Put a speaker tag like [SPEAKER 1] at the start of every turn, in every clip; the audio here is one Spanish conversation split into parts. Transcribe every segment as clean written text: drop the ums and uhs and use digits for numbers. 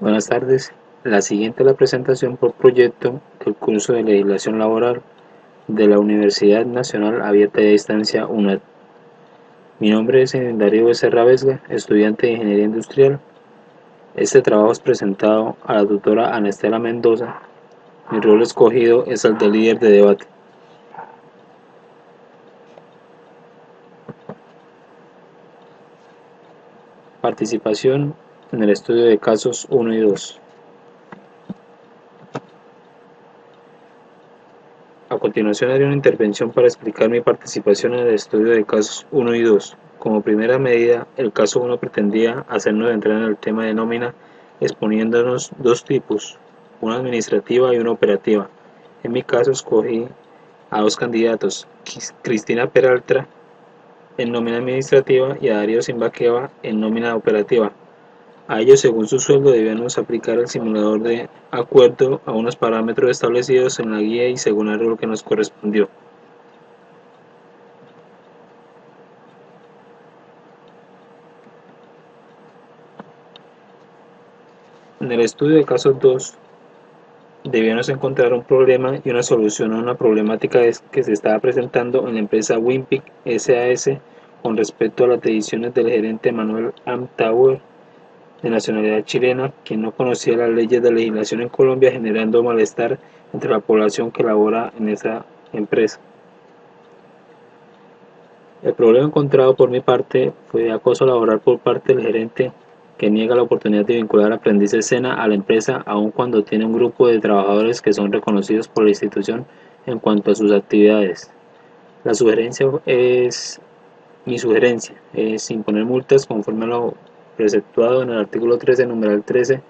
[SPEAKER 1] Buenas tardes. La siguiente es la presentación por proyecto del curso de Legislación Laboral de la Universidad Nacional Abierta y a Distancia UNED. Mi nombre es Darío Becerra Vesga, estudiante de Ingeniería Industrial. Este trabajo es presentado a la tutora Ana Estela Mendoza. Mi rol escogido es el de líder de debate. Participación en el estudio de casos 1 y 2. A continuación haré una intervención para explicar mi participación en el estudio de casos 1 y 2. Como primera medida, el caso 1 pretendía hacernos entrar en el tema de nómina exponiéndonos dos tipos, una administrativa y una operativa. En mi caso escogí a dos candidatos, Cristina Peralta en nómina administrativa y a Darío Simbaqueva en nómina operativa. A ellos, según su sueldo, debíamos aplicar el simulador de acuerdo a unos parámetros establecidos en la guía y según el rol que nos correspondió. En el estudio de casos 2, debíamos encontrar un problema y una solución a una problemática que se estaba presentando en la empresa Winpic SAS con respecto a las decisiones del gerente Manuel Amtauer, de nacionalidad chilena, quien no conocía las leyes de legislación en Colombia, generando malestar entre la población que labora en esa empresa. El problema encontrado por mi parte fue acoso laboral por parte del gerente, que niega la oportunidad de vincular aprendices SENA a la empresa aun cuando tiene un grupo de trabajadores que son reconocidos por la institución en cuanto a sus actividades. Mi sugerencia es imponer multas conforme a lo preceptuado en el artículo 13, numeral 13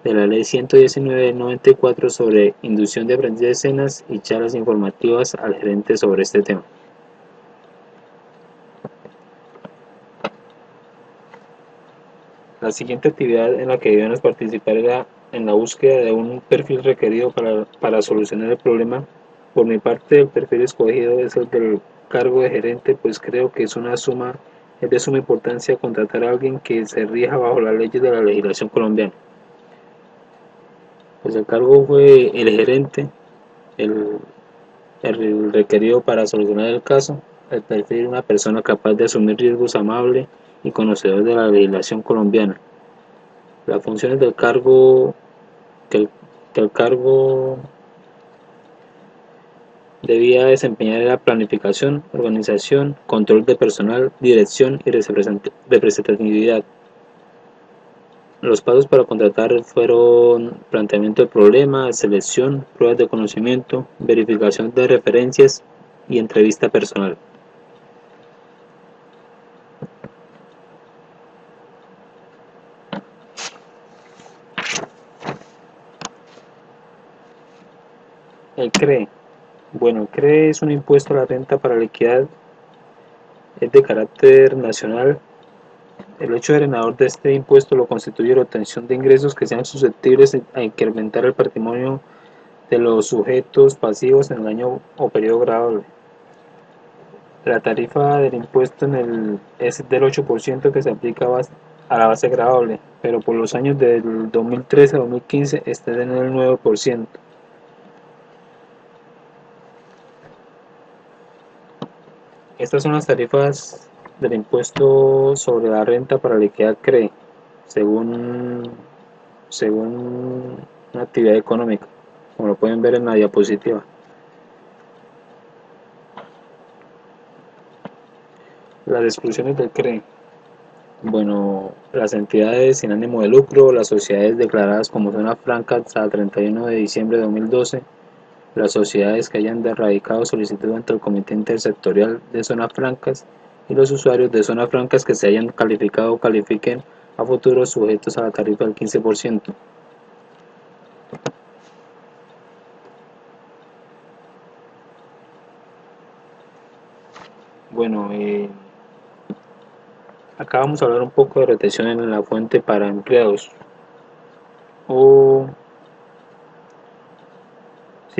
[SPEAKER 1] de la Ley 119 del 94 sobre inducción de aprendices SENAs y charlas informativas al gerente sobre este tema. La siguiente actividad en la que debíamos participar era en la búsqueda de un perfil requerido para solucionar el problema. Por mi parte, el perfil escogido es el del cargo de gerente, pues creo que es de suma importancia contratar a alguien que se rija bajo las leyes de la legislación colombiana. Pues el cargo fue el gerente, el, el requerido para solucionar el caso, el perfil una persona capaz de asumir riesgos, amable y conocedor de la legislación colombiana. Las funciones del cargo que el cargo debía desempeñar era planificación, organización, control de personal, dirección y representatividad. Los pasos para contratar fueron planteamiento del problema, selección, pruebas de conocimiento, verificación de referencias y entrevista personal. El CRE. Bueno, el CRE es un impuesto a la renta para la equidad, es de carácter nacional. El hecho generador de este impuesto lo constituye la obtención de ingresos que sean susceptibles a incrementar el patrimonio de los sujetos pasivos en el año o periodo gravable. La tarifa del impuesto es del 8% que se aplica a la base gravable, pero por los años del 2013 a 2015 está en el 9%. Estas son las tarifas del impuesto sobre la renta para la equidad CRE, según una actividad económica, como lo pueden ver en la diapositiva. Las exclusiones del CRE. Bueno, las entidades sin ánimo de lucro, las sociedades declaradas como zonas francas hasta 31 de diciembre de 2012, las sociedades que hayan radicado solicitud ante el Comité Intersectorial de Zonas Francas y los usuarios de zonas francas que se hayan calificado o califiquen a futuros sujetos a la tarifa del 15%. Bueno, acá vamos a hablar un poco de retención en la fuente para empleados.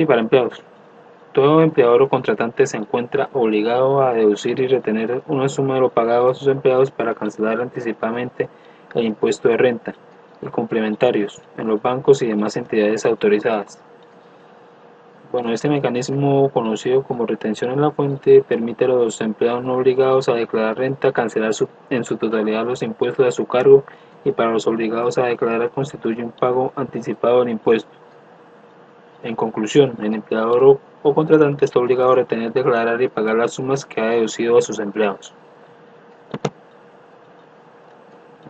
[SPEAKER 1] Para empleados. Todo empleador o contratante se encuentra obligado a deducir y retener una suma de lo pagado a sus empleados para cancelar anticipadamente el impuesto de renta. y complementarios en los bancos y demás entidades autorizadas. Bueno, este mecanismo, conocido como retención en la fuente, permite a los empleados no obligados a declarar renta cancelar en su totalidad los impuestos a su cargo, y para los obligados a declarar constituye un pago anticipado del impuesto. En conclusión, el empleador o contratante está obligado a retener, declarar y pagar las sumas que ha deducido a sus empleados.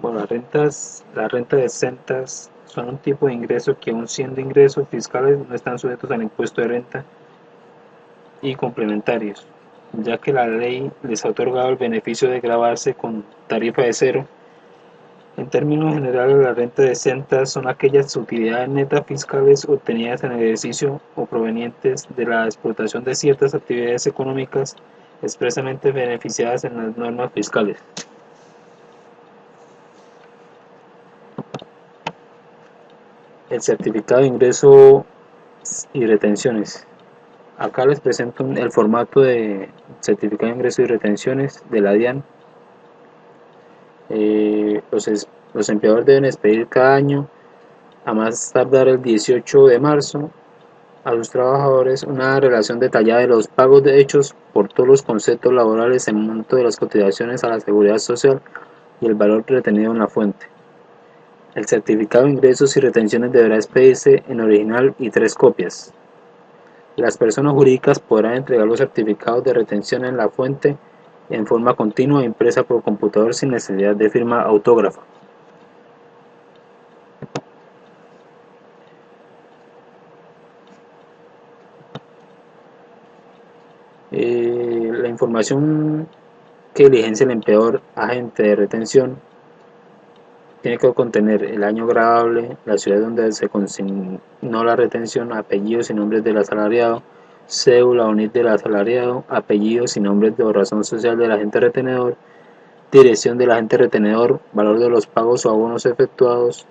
[SPEAKER 1] Bueno, las rentas exentas son un tipo de ingreso que, aun siendo ingresos fiscales, no están sujetos al impuesto de renta y complementarios, ya que la ley les ha otorgado el beneficio de gravarse con tarifa de cero. En términos generales, las rentas exentas son aquellas utilidades netas fiscales obtenidas en el ejercicio o provenientes de la explotación de ciertas actividades económicas expresamente beneficiadas en las normas fiscales. El certificado de ingreso y retenciones. Acá les presento el formato de certificado de ingreso y retenciones de la DIAN. Los empleadores deben expedir cada año, a más tardar el 18 de marzo, a sus trabajadores una relación detallada de los pagos de hechos por todos los conceptos laborales, el monto de las cotizaciones a la seguridad social y el valor retenido en la fuente. El certificado de ingresos y retenciones deberá expedirse en original y 3 copias. Las personas jurídicas podrán entregar los certificados de retención en la fuente en forma continua e impresa por computador sin necesidad de firma autógrafa. La información que diligencia el empleador agente de retención tiene que contener el año grabable, la ciudad donde se consignó la retención, apellidos y nombres del asalariado, cédula o NIT del asalariado, apellidos y nombres de razón social del agente retenedor, dirección del agente retenedor, valor de los pagos o abonos efectuados,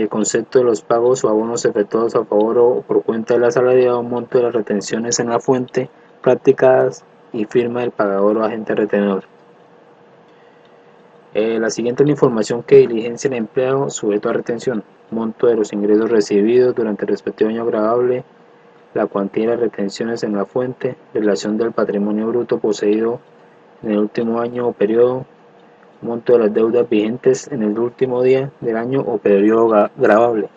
[SPEAKER 1] concepto de los pagos o abonos efectuados a favor o por cuenta del asalariado, monto de las retenciones en la fuente practicadas y firma del pagador o agente retenedor. La siguiente es la información que diligencia el empleado sujeto a retención: monto de los ingresos recibidos durante el respectivo año grabable, la cuantía de las retenciones en la fuente, relación del patrimonio bruto poseído en el último año o periodo, monto de las deudas vigentes en el último día del año o periodo grabable.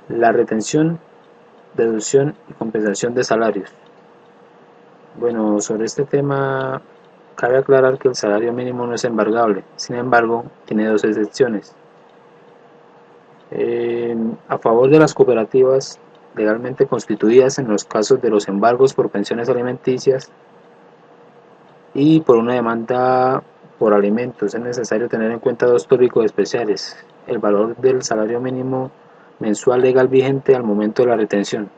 [SPEAKER 1] La retención, deducción y compensación de salarios. Bueno, sobre este tema cabe aclarar que el salario mínimo no es embargable, sin embargo, tiene 2 excepciones. A favor de las cooperativas legalmente constituidas en los casos de los embargos por pensiones alimenticias y por una demanda por alimentos, es necesario tener en cuenta 2 tópicos especiales: el valor del salario mínimo mensual legal vigente al momento de la retención.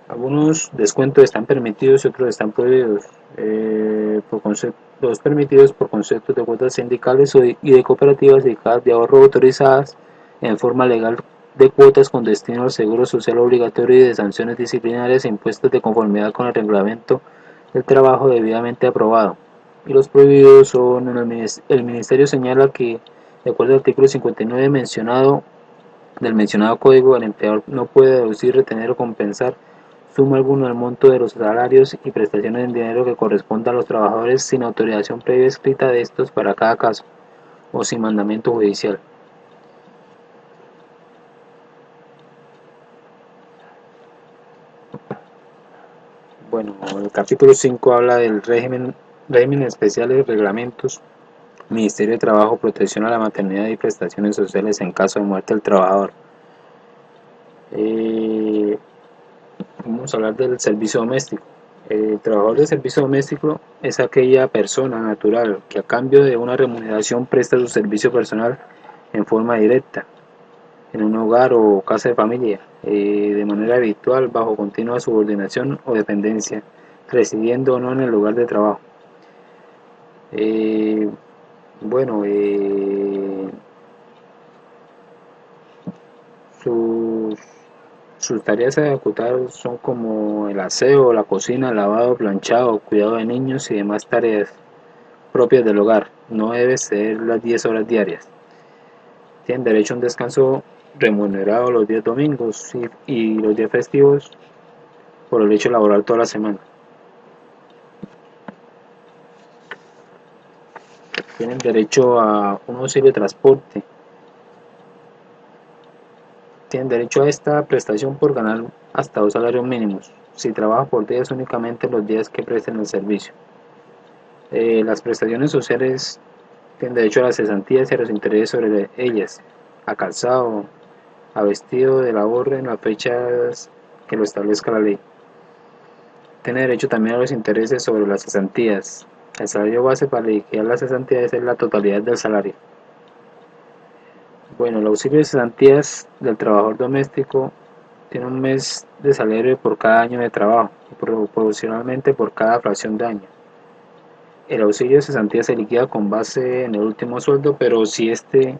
[SPEAKER 1] Algunos descuentos están permitidos y otros están prohibidos. Los permitidos por conceptos de cuotas sindicales y de cooperativas y cajas de ahorro autorizadas en forma legal, de cuotas con destino al seguro social obligatorio y de sanciones disciplinarias impuestas de conformidad con el reglamento del trabajo debidamente aprobado. Y los prohibidos son: el Ministerio señala que, de acuerdo al artículo 59 del mencionado código, el empleador no puede deducir, retener o compensar suma alguna del monto de los salarios y prestaciones en dinero que corresponda a los trabajadores sin autorización previa escrita de estos para cada caso, o sin mandamiento judicial. Bueno, el capítulo 5 habla del régimen especiales y reglamentos. Ministerio de Trabajo, protección a la maternidad y prestaciones sociales en caso de muerte del trabajador. Vamos a hablar del servicio doméstico. El trabajador de servicio doméstico es aquella persona natural que, a cambio de una remuneración, presta su servicio personal en forma directa en un hogar o casa de familia, de manera habitual, bajo continua subordinación o dependencia, residiendo o no en el lugar de trabajo. Eh, bueno, Sus, sus tareas a ejecutar son como el aseo, la cocina, lavado, planchado, cuidado de niños y demás tareas propias del hogar. No debe exceder las 10 horas diarias. Tienen derecho a un descanso remunerado los días domingos y los días festivos por el hecho laboral toda la semana. Tienen derecho a un auxilio de transporte. Tienen derecho a esta prestación por ganar hasta 2 salarios mínimos, si trabaja por días únicamente los días que presten el servicio. Las prestaciones sociales tienen derecho a las cesantías y a los intereses sobre ellas, a calzado, a vestido de labor en las fechas que lo establezca la ley. Tiene derecho también a los intereses sobre las cesantías. El salario base para liquidar las cesantías es la totalidad del salario. Bueno, el auxilio de cesantías del trabajador doméstico tiene un mes de salario por cada año de trabajo y proporcionalmente por cada fracción de año. El auxilio de cesantía se liquida con base en el último sueldo, pero si este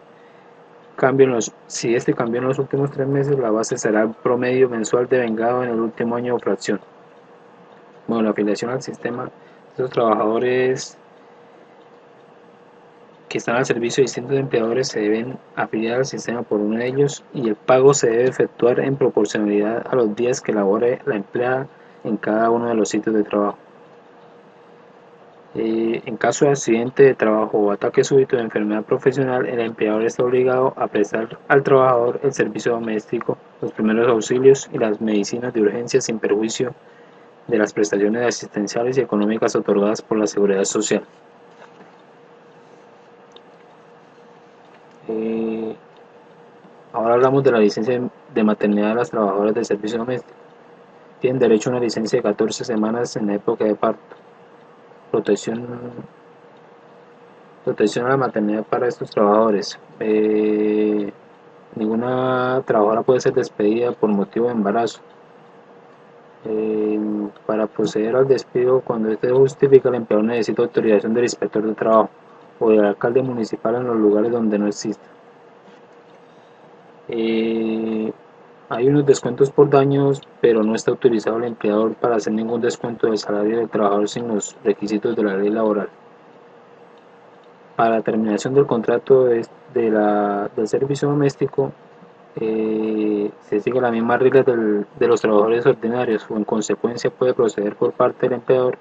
[SPEAKER 1] cambió en los últimos 3 meses, la base será el promedio mensual devengado en el último año o fracción. Bueno, la afiliación al sistema, estos trabajadores que están al servicio de distintos empleadores se deben afiliar al sistema por uno de ellos y el pago se debe efectuar en proporcionalidad a los días que labore la empleada en cada uno de los sitios de trabajo. En caso de accidente de trabajo o ataque súbito de enfermedad profesional, el empleador está obligado a prestar al trabajador el servicio doméstico, los primeros auxilios y las medicinas de urgencia sin perjuicio de las prestaciones asistenciales y económicas otorgadas por la Seguridad Social. Ahora hablamos de la licencia de maternidad de las trabajadoras del servicio doméstico. Tienen derecho a una licencia de 14 semanas en la época de parto. Protección, protección a la maternidad para estos trabajadores. Ninguna trabajadora puede ser despedida por motivo de embarazo. Para proceder al despido, cuando este justifica, el empleador necesita autorización del inspector de trabajo o del alcalde municipal en los lugares donde no exista. Hay unos descuentos por daños, pero no está autorizado el empleador para hacer ningún descuento del salario del trabajador sin los requisitos de la ley laboral. Para la terminación del contrato del servicio doméstico, se sigue las mismas reglas de los trabajadores ordinarios o en consecuencia puede proceder por parte del empleador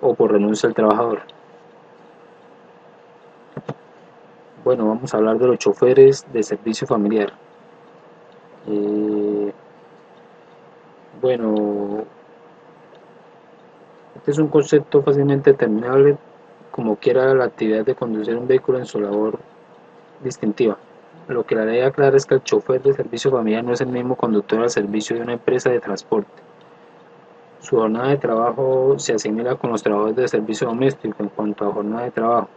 [SPEAKER 1] o por renuncia del trabajador. Bueno, vamos a hablar de los choferes de servicio familiar. Bueno, este es un concepto fácilmente determinable como quiera la actividad de conducir un vehículo en su labor distintiva. Lo que la ley aclara es que el chofer de servicio familiar no es el mismo conductor al servicio de una empresa de transporte. Su jornada de trabajo se asimila con los trabajadores de servicio doméstico en cuanto a jornada de trabajo.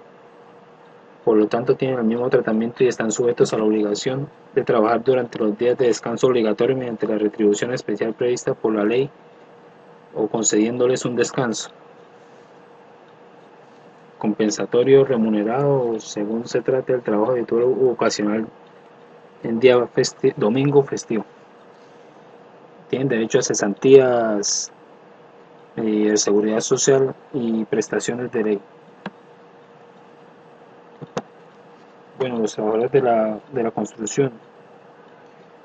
[SPEAKER 1] Por lo tanto, tienen el mismo tratamiento y están sujetos a la obligación de trabajar durante los días de descanso obligatorio mediante la retribución especial prevista por la ley o concediéndoles un descanso compensatorio remunerado según se trate del trabajo habitual u ocasional en día domingo festivo. Tienen derecho a cesantías de seguridad social y prestaciones de ley. Bueno, los trabajadores de la construcción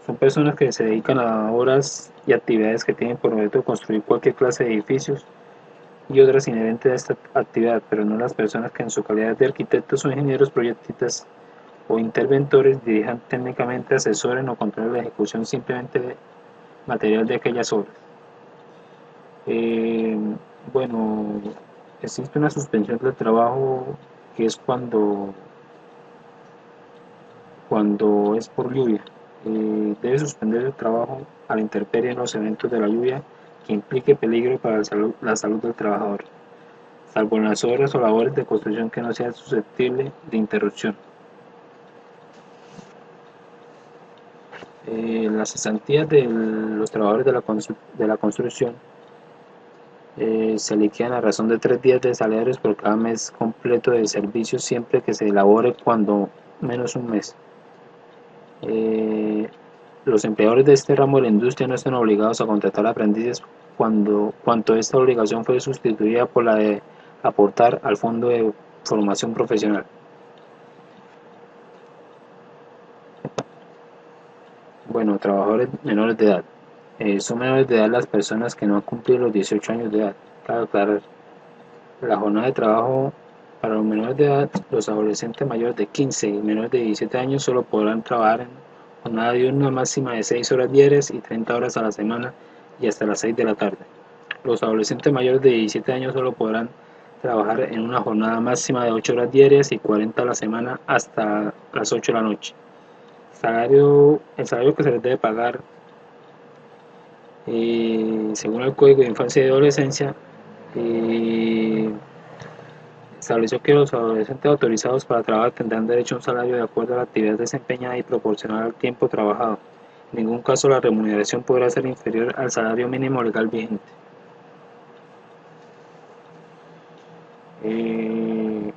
[SPEAKER 1] son personas que se dedican a obras y actividades que tienen por objeto construir cualquier clase de edificios y otras inherentes a esta actividad, pero no las personas que en su calidad de arquitectos o ingenieros, proyectistas o interventores dirijan técnicamente, asesoren o controlen la ejecución simplemente material de aquellas obras. Bueno, existe una suspensión del trabajo que es cuando es por lluvia. Debe suspender el trabajo a la intemperie en los eventos de la lluvia que implique peligro para la salud del trabajador, salvo en las obras o labores de construcción que no sean susceptibles de interrupción. Las cesantías de los trabajadores de la construcción se liquidan a razón de 3 días de salarios por cada mes completo de servicio siempre que se elabore cuando menos un mes. Los empleadores de este ramo de la industria no están obligados a contratar aprendices cuanto esta obligación fue sustituida por la de aportar al Fondo de Formación Profesional. Bueno, trabajadores menores de edad. Son menores de edad las personas que no han cumplido los 18 años de edad. Cabe aclarar, la jornada de trabajo para los menores de edad, los adolescentes mayores de 15 y menores de 17 años solo podrán trabajar en jornada diurna máxima de 6 horas diarias y 30 horas a la semana y hasta las 6 de la tarde. Los adolescentes mayores de 17 años solo podrán trabajar en una jornada máxima de 8 horas diarias y 40 a la semana hasta las 8 de la noche. El salario que se les debe pagar según el Código de Infancia y Adolescencia, estableció que los adolescentes autorizados para trabajar tendrán derecho a un salario de acuerdo a la actividad desempeñada y proporcional al tiempo trabajado. En ningún caso la remuneración podrá ser inferior al salario mínimo legal vigente. Eh,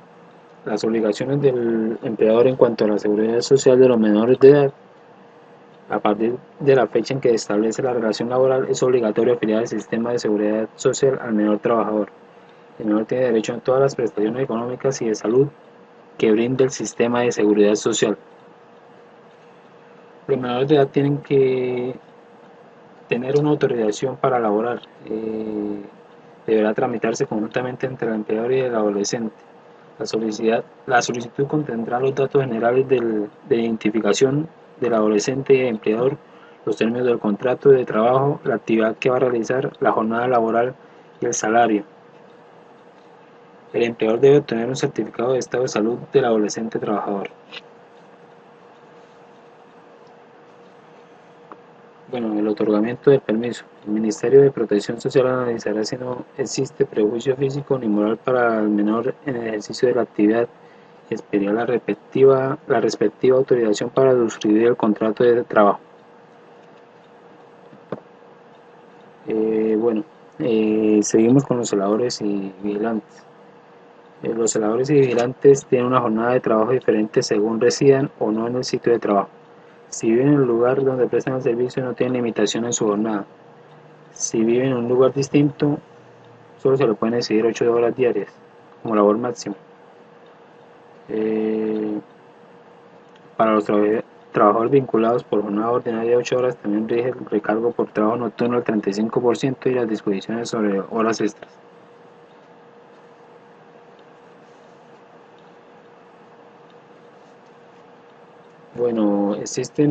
[SPEAKER 1] las obligaciones del empleador en cuanto a la seguridad social de los menores de edad. A partir de la fecha en que establece la relación laboral, es obligatorio afiliar al sistema de seguridad social al menor trabajador. El menor tiene derecho a todas las prestaciones económicas y de salud que brinda el sistema de seguridad social. Los menores de edad tienen que tener una autorización para laborar. Deberá tramitarse conjuntamente entre el empleador y el adolescente. La solicitud contendrá los datos generales de identificación del adolescente y del empleador, los términos del contrato de trabajo, la actividad que va a realizar, la jornada laboral y el salario. El empleador debe obtener un certificado de estado de salud del adolescente trabajador. Bueno, el otorgamiento del permiso. El Ministerio de Protección Social analizará si no existe prejuicio físico ni moral para el menor en el ejercicio de la actividad y expedirá la respectiva autorización para suscribir el contrato de trabajo. Bueno, seguimos con los celadores y vigilantes. Los celadores y vigilantes tienen una jornada de trabajo diferente según residan o no en el sitio de trabajo. Si viven en el lugar donde prestan el servicio, no tienen limitación en su jornada. Si viven en un lugar distinto, solo se le pueden exigir 8 horas diarias como labor máxima. Para los trabajadores vinculados por jornada ordinaria de 8 horas también rige el recargo por trabajo nocturno al 35% y las disposiciones sobre horas extras. Bueno, existe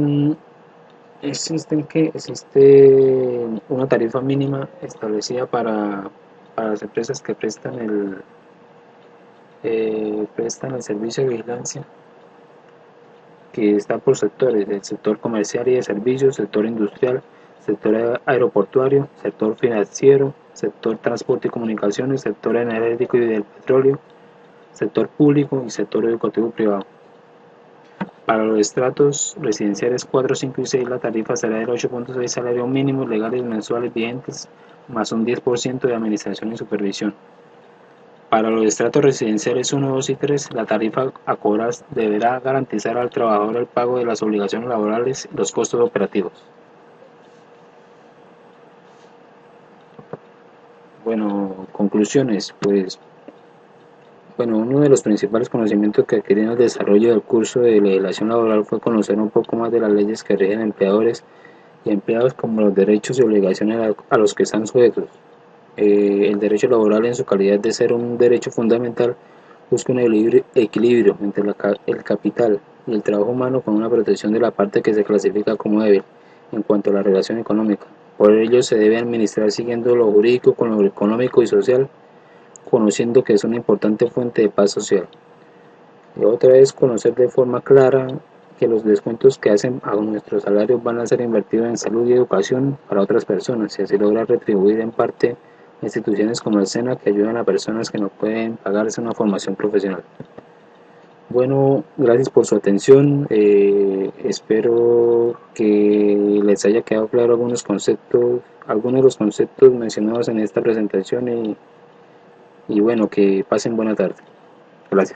[SPEAKER 1] una tarifa mínima establecida para las empresas que prestan el servicio de vigilancia, que está por sectores: el sector comercial y de servicios, sector industrial, sector aeroportuario, sector financiero, sector transporte y comunicaciones, sector energético y del petróleo, sector público y sector educativo privado. Para los estratos residenciales 4, 5 y 6, la tarifa será del 8.6 salarios mínimos legales mensuales vigentes, más un 10% de administración y supervisión. Para los estratos residenciales 1, 2 y 3, la tarifa a cobrar deberá garantizar al trabajador el pago de las obligaciones laborales y los costos operativos. Bueno, conclusiones. Uno de los principales conocimientos que adquirí en el desarrollo del curso de legislación laboral fue conocer un poco más de las leyes que rigen empleadores y empleados, como los derechos y obligaciones a los que están sujetos. El derecho laboral, en su calidad de ser un derecho fundamental, busca un equilibrio entre el capital y el trabajo humano, con una protección de la parte que se clasifica como débil en cuanto a la relación económica. Por ello se debe administrar siguiendo lo jurídico con lo económico y social, conociendo que es una importante fuente de paz social. Y otra es conocer de forma clara que los descuentos que hacen a nuestros salarios van a ser invertidos en salud y educación para otras personas, y así lograr retribuir en parte a instituciones como el SENA, que ayudan a personas que no pueden pagarse una formación profesional. Bueno, gracias por su atención. Espero que les haya quedado claro algunos de los conceptos mencionados en esta presentación, y bueno, que pasen buena tarde. Gracias.